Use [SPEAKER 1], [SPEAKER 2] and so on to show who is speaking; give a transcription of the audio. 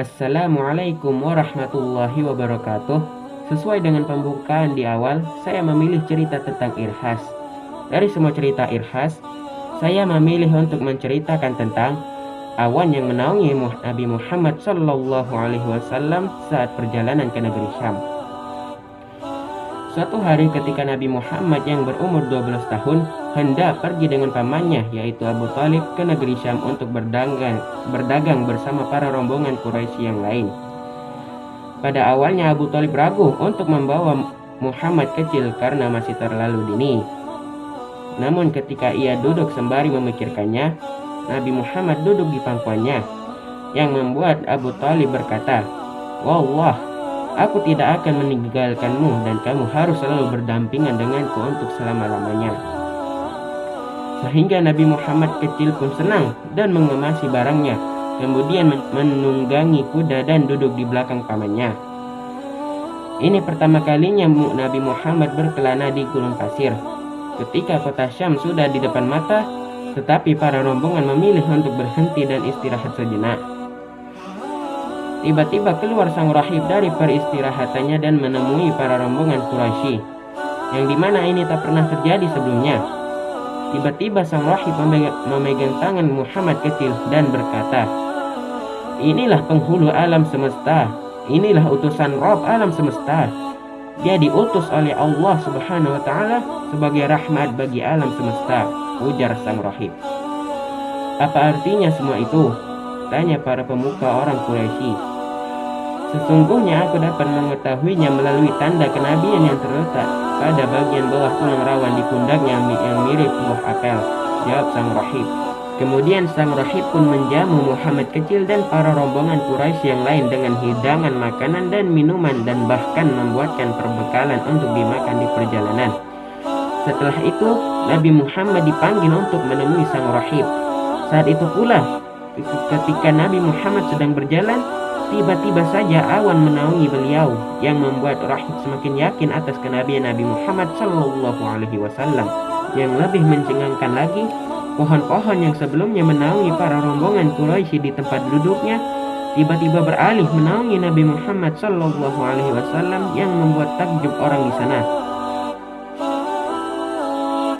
[SPEAKER 1] Assalamualaikum warahmatullahi wabarakatuh. Sesuai dengan pembukaan di awal, saya memilih cerita tentang Irhas. Dari semua cerita Irhas, saya memilih untuk menceritakan tentang awan yang menaungi Nabi Muhammad Shallallahu Alaihi Wasallam saat perjalanan ke negeri Syam. Suatu hari ketika Nabi Muhammad yang berumur 12 tahun hendak pergi dengan pamannya yaitu Abu Thalib ke negeri Syam untuk berdagang bersama para rombongan Quraisy yang lain. Pada awalnya Abu Thalib ragu untuk membawa Muhammad kecil karena masih terlalu dini. Namun ketika ia duduk sembari memikirkannya, Nabi Muhammad duduk di pangkuannya, yang membuat Abu Thalib berkata, "Wallah, aku tidak akan meninggalkanmu dan kamu harus selalu berdampingan denganku untuk selama-lamanya." Sehingga Nabi Muhammad kecil pun senang dan mengemasi barangnya, kemudian menunggangi kuda dan duduk di belakang pamannya. Ini pertama kalinya Nabi Muhammad berkelana di gurun pasir. Ketika kota Syam sudah di depan mata, tetapi para rombongan memilih untuk berhenti dan istirahat sejenak. Tiba-tiba keluar sang rahib dari peristirahatannya dan menemui para rombongan Quraisy, yang dimana ini tak pernah terjadi sebelumnya. Tiba-tiba sang rahib memegang tangan Muhammad kecil dan berkata, "Inilah penghulu alam semesta, inilah utusan Rabb alam semesta. Dia diutus oleh Allah Subhanahu wa Ta'ala sebagai rahmat bagi alam semesta," ujar sang rahib. "Apa artinya semua itu?" tanya para pemuka orang Quraisy. "Sesungguhnya aku dapat mengetahuinya melalui tanda kenabian yang terletak pada bagian bawah tulang rawan di pundaknya yang mirip buah apel," jawab sang rahib. Kemudian sang rahib pun menjamu Muhammad kecil dan para rombongan Quraisy yang lain dengan hidangan makanan dan minuman, dan bahkan membuatkan perbekalan untuk dimakan di perjalanan. Setelah itu Nabi Muhammad dipanggil untuk menemui sang rahib. Saat itu pula ketika Nabi Muhammad sedang berjalan, tiba-tiba saja awan menaungi beliau, yang membuat rahib semakin yakin atas kenabian Nabi Muhammad Shallallahu Alaihi Wasallam. Yang lebih mencengangkan lagi, pohon-pohon yang sebelumnya menaungi para rombongan Quraisy di tempat duduknya tiba-tiba beralih menaungi Nabi Muhammad Shallallahu Alaihi Wasallam, yang membuat takjub orang di sana.